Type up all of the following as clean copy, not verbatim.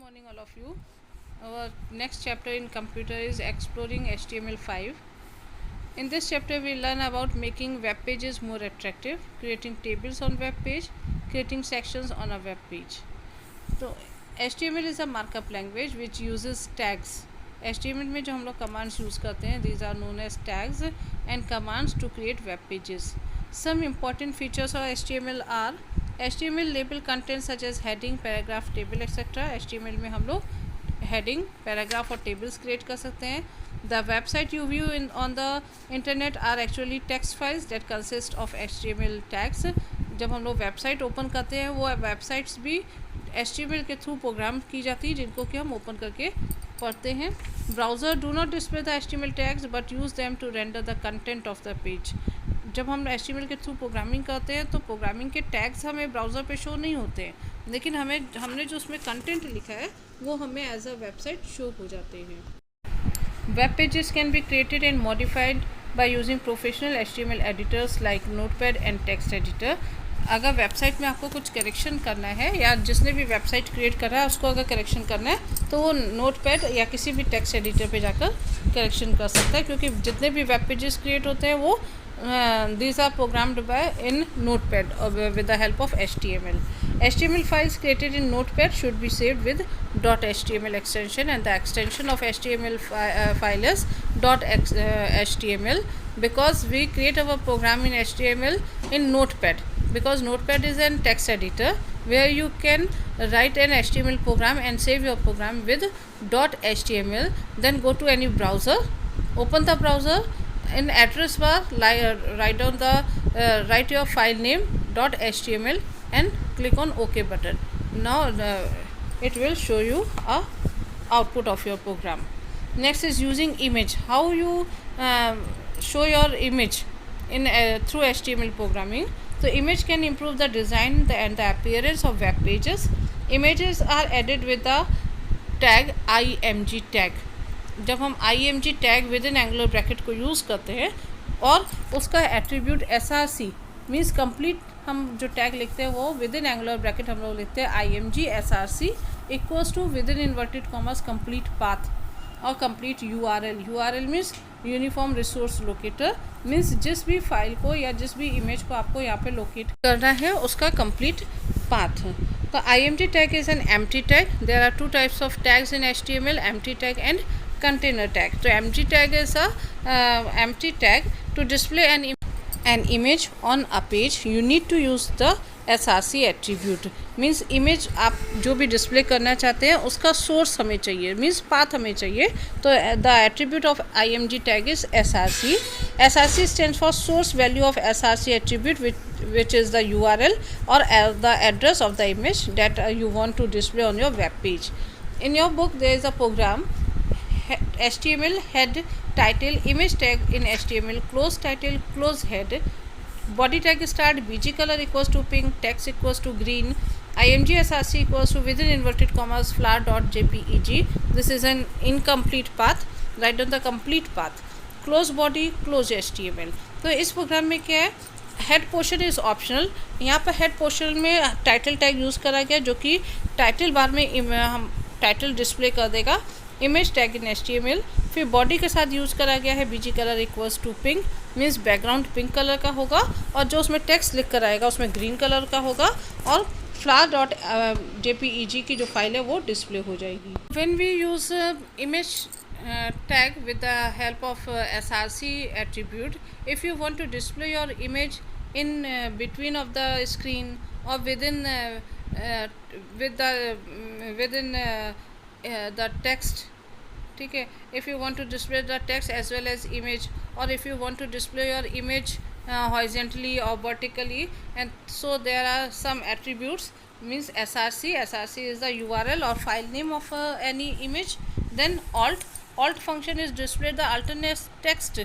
morning, all of you. Our next chapter in computer is exploring HTML5. In this chapter, we learn about making web pages more attractive, creating tables on web page, creating sections on a web page. So HTML is a markup language which uses tags. HTML में जो हम लोग commands use करते हैं, these are known as tags and commands to create web pages. Some important features of HTML are HTML label contents such as heading, paragraph, table, etc. HTML में हम लोग heading, paragraph और tables create कर सकते हैं. The website you view on the internet are actually text files that consist of HTML tags. जब हम लोग वेबसाइट ओपन करते हैं वो वेबसाइट्स भी HTML के थ्रू प्रोग्राम की जाती है जिनको कि हम ओपन करके पढ़ते हैं. Browser do not display the HTML tags but use them to render the content of the page. जब हम HTML के थ्रू प्रोग्रामिंग करते हैं तो प्रोग्रामिंग के टैग्स हमें ब्राउज़र पे शो नहीं होते हैं, लेकिन हमने जो उसमें कंटेंट लिखा है वो हमें एज अ वेबसाइट शो हो जाते हैं. Web pages can be created and modified by using professional HTML editors like Notepad and text editor. अगर वेबसाइट में आपको कुछ करेक्शन करना है या जिसने भी वेबसाइट क्रिएट कर रहा है उसको अगर करेक्शन करना है तो वो नोटपैड या किसी भी टेक्स्ट एडिटर पे जाकर करेक्शन कर सकता है, क्योंकि जितने भी वेब पेजेस क्रिएट होते हैं वो these are programmed by in Notepad with the help of HTML. HTML files created in Notepad should be saved with .html extension, and the extension of HTML file is .html, because we create our program in HTML in Notepad, because Notepad is an text editor where you can write an HTML program and save your program with .html. Then go to any browser, open the browser. In address bar, write down write your file name .html and click on OK button. Now it will show you a output of your program. Next is using image. How you show your image in through HTML programming. So image can improve the design and the appearance of web pages. Images are added with the tag img tag. जब हम img tag with in angular bracket को use करते हैं और उसका attribute src means complete, हम जो tag लिखते हैं वो विद इन एंगुलर ब्रैकेट हम लोग लिखते हैं img src equals to with in inverted commas complete path और complete url means uniform resource locator, means जिस भी फाइल को या जिस भी इमेज को आपको यहाँ पे लोकेट करना है उसका कंप्लीट पाथ. तो img tag is an empty tag. There are two types of tags in HTML, empty tag and container tag. So empty tag is a empty tag. To display an image on a page you need to use the src attribute. Means image आप जो भी display करना चाहते हैं उसका source हमें चाहिए, means path हमें चाहिए. तो the attribute of img tag is src. src stands for source value of src attribute which is the URL or the address of the image that you want to display on your web page. In your book there is a program HTML head title image tag in HTML close title close head body tag start bg color equals to pink text equals to green img src equals to within inverted commas flower.jpeg. This is an incomplete path. Write down the complete path. Close body close HTML. तो इस programme में क्या है, head portion is optional. यहाँ पर head portion में title tag use करा गया जो कि टाइटल बार में हम टाइटल डिस्प्ले कर देगा. Image tag in HTML. फिर बॉडी के साथ यूज़ करा गया है B G colour equals to pink, means background pink colour का होगा और जो उसमें टेक्स्ट लिख कर आएगा उसमें ग्रीन कलर का होगा और flower.jpeg की जो फाइल है वो डिस्प्ले हो जाएगी. When we use image tag with the help of src attribute, if you want to display your image in between of the screen or within the text, ठीक है. if you want to display the text as well as image, or if you want to display your image horizontally or vertically, and so there are some attributes, means src is the URL or file name of any image. Then alt function is display the alternate text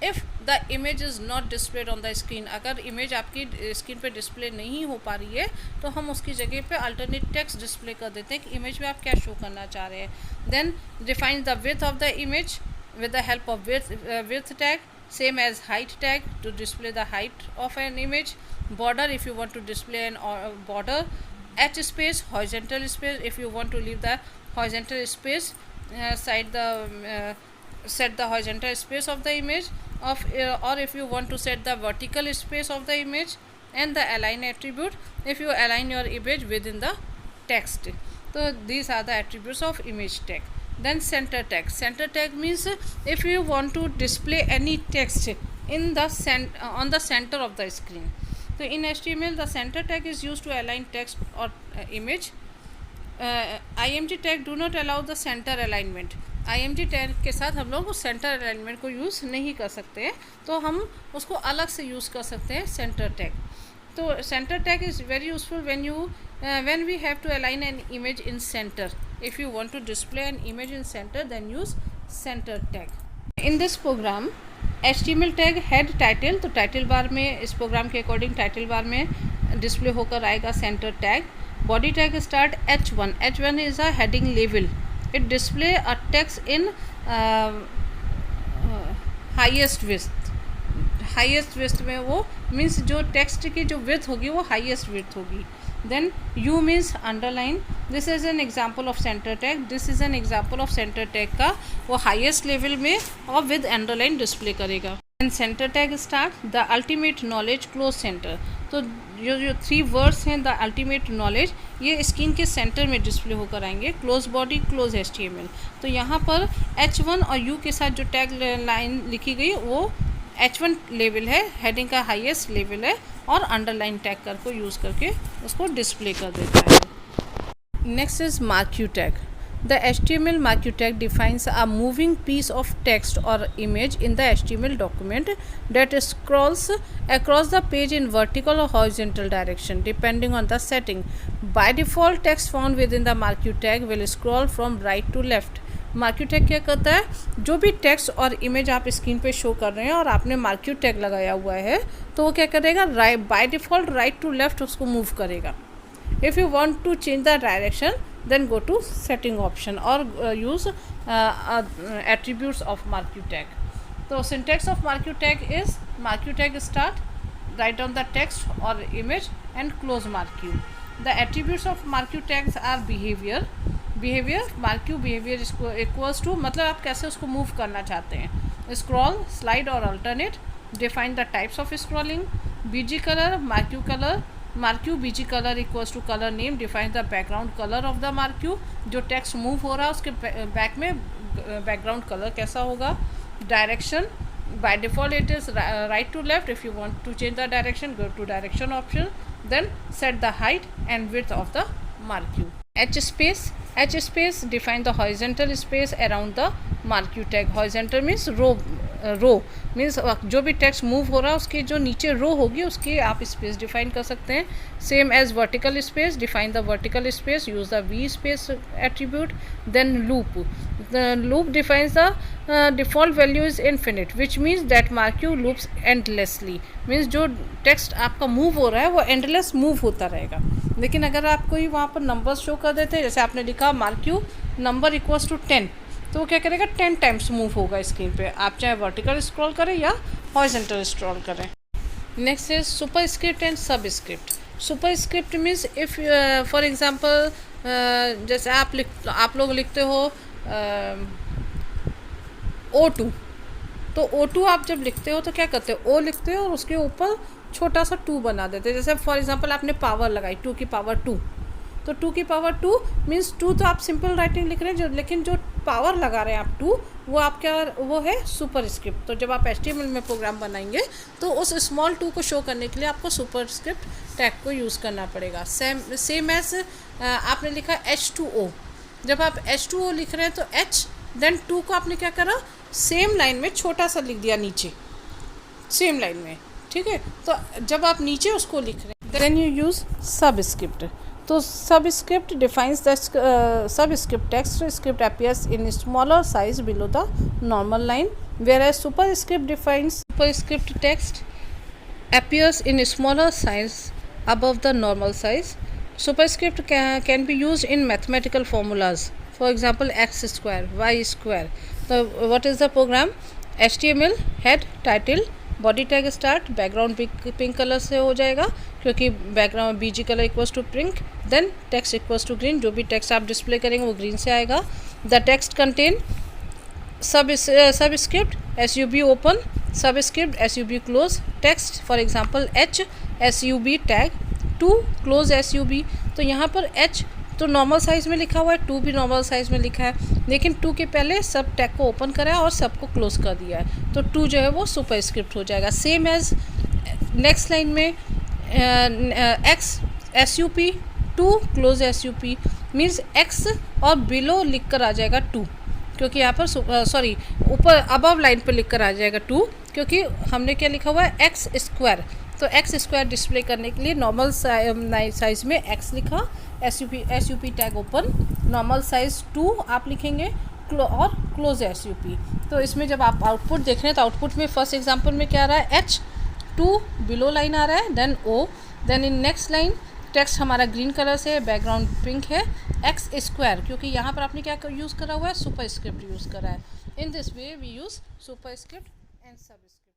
if the image is not displayed on the screen. अगर image आपकी screen पे display नहीं हो पा रही है तो हम उसकी जगह पे अल्टरनेट टेक्स्ट डिस्प्ले कर देते हैं कि इमेज में आप क्या शो करना चाह रहे हैं. Then define the width of the image with the help of width tag, same as height tag to display the height of an image. Border, if you want to display an border, H space horizontal space. If you want to leave the horizontal space, set the horizontal space of the image of, or if you want to set the vertical space of the image, and the align attribute if you align your image within the text. So these are the attributes of image tag. Then center tag. Center tag means if you want to display any text in the on the center of the screen. So in HTML, the center tag is used to align text or image. IMG tag do not allow the center alignment. IMG tag के साथ हम लोग उस centre alignment को use नहीं कर सकते हैं, तो हम उसको अलग से यूज़ कर सकते हैं सेंटर टैग. तो centre tag is very useful when we have to align an image in center. If you want to display an image in center, then use center tag. In this program, HTML tag head title, तो title bar में इस programme के according title bar में display होकर आएगा centre tag. Body tag start H1. H1 is a heading label. It display a text in highest width. Highest width में वो means जो टेक्स्ट की जो विड्थ होगी वो हाईएस्ट विड्थ होगी. Then you means underline. This is an example of centre tag. This is an example of centre tag का वो हाईएस्ट लेवल में और विद अंडरलाइन डिस्प्ले करेगा. And centre tag start the ultimate knowledge close centre. तो जो 3 words हैं, the ultimate knowledge, ये screen के सेंटर में डिस्प्ले होकर आएंगे. Close body, close HTML. तो यहाँ पर H1 और U के साथ जो टैग लाइन लिखी गई वो H1 लेवल है, हेडिंग का हाईएस्ट लेवल है, और अंडरलाइन टैग कर को यूज़ करके उसको डिस्प्ले कर देता है. Next is marquee tag. The HTML marquee tag defines a moving piece of text और image in the HTML document that scrolls across the page in vertical or horizontal direction depending on the setting. By default, text found within the marquee tag will scroll from right to left. Marquee tag क्या करता है, जो भी text और image आप screen पे show कर रहे हैं और आपने मार्क्यू टैग लगाया हुआ है, तो वो क्या करेगा, by default right to left उसको मूव करेगा. If you want to change the direction, then go to setting option और use attributes of marquee tag. तो syntax of marquee tag is marquee tag start, write down the text or image and close marquee. The attributes of marquee tags are behavior. Marquee behaviour equals to, मतलब आप कैसे उसको move करना चाहते हैं. Scroll, slide और alternate. Define the types of scrolling. B G colour, marquee B G colour equals to colour name. Define the background colour of the marquee. जो text move हो रहा है उसके बैक में बैकग्राउंड कलर कैसा होगा. Direction, by default it is right to left. If you want to change the direction, go to direction option, then set the height and width of the marquee. H space define the horizontal space around the marquee tag. Horizontal means row means जो भी text move हो रहा है उसकी जो नीचे रो होगी उसकी आप स्पेस डिफाइन कर सकते हैं. Same as vertical space, define the vertical space, use the V space attribute. Then loop defines the default value is infinite, which means that marquee loops endlessly. Means जो टेक्स्ट आपका move हो रहा है वो endless move होता रहेगा. लेकिन अगर आपको ही वहाँ पर नंबर्स शो कर देते हैं, जैसे आपने लिखा मार्क्यू नंबर इक्वल्स टू 10, तो वो क्या करेगा, 10 टाइम्स मूव होगा स्क्रीन पे. आप चाहे वर्टिकल स्क्रॉल करें या हॉरिजॉन्टल स्क्रॉल करें. Next is superscript and subscript. Superscript means if for example जैसे आप लोग लिखते हो O2, तो O2 आप जब लिखते हो तो क्या करते हो, O लिखते हो और उसके ऊपर छोटा सा 2 बना देते हैं. जैसे फॉर एग्जांपल आपने पावर लगाई 2 की पावर 2, तो 2 की पावर 2 मीन्स 2 तो आप सिंपल राइटिंग लिख रहे हैं, लेकिन जो पावर लगा रहे हैं आप 2, वो आपका वो है सुपर स्क्रिप्ट. तो जब आप HTML में प्रोग्राम बनाएंगे तो उस स्मॉल 2 को शो करने के लिए आपको सुपर स्क्रिप्ट टैग को यूज़ करना पड़ेगा. सेम एज आपने लिखा H2O, जब आप H2O लिख रहे हैं तो H देन 2 को आपने क्या करा, सेम लाइन में छोटा सा लिख दिया नीचे, सेम लाइन में, ठीक है. तो जब आप नीचे उसको लिख रहे हैं देन यू यूज़ सब स्क्रिप्ट. तो subscript defines the subscript text. Script appears in smaller size below the normal line, whereas superscript defines superscript text appears in smaller size above the normal size. Superscript can be used in mathematical formulas. For example, x square, y square. So what is the program? HTML head title, body tag start, background pink colour से हो जाएगा क्योंकि background B G colour equals to pink, then text equals to green, जो भी text आप display करेंगे वो green से आएगा। The text contain subscript SUB open, subscript SUB close, text for example H SUB tag, to close SUB। तो यहाँ पर H तो नॉर्मल साइज़ में लिखा हुआ है, 2 भी नॉर्मल साइज़ में लिखा है, लेकिन 2 के पहले सब टैग को ओपन करा है और सबको क्लोज कर दिया है, तो 2 जो है वो सुपर स्क्रिप्ट हो जाएगा। सेम एज नेक्स्ट लाइन में X SUP 2 close SUP means X और बिलो लिख कर आ जाएगा 2, क्योंकि यहाँ पर ऊपर अबव लाइन पर लिख कर आ जाएगा 2, क्योंकि हमने क्या लिखा हुआ है X स्क्वायर, तो X स्क्वायर डिस्प्ले करने के लिए नॉर्मल साइज़ में X लिखा, SUP tag open, normal size 2 आप लिखेंगे और क्लोज SUP। तो इसमें जब आप आउटपुट देख रहे हैं तो आउटपुट में फर्स्ट एग्जांपल में क्या आ रहा है, H2 बिलो लाइन आ रहा है, then O, then in next line text हमारा ग्रीन कलर से, बैकग्राउंड पिंक है, X स्क्वायर क्योंकि यहाँ पर आपने क्या यूज़ करा हुआ है, सुपर स्क्रिप्ट यूज़ करा है। In this way we use superscript and सब स्क्रिप्ट।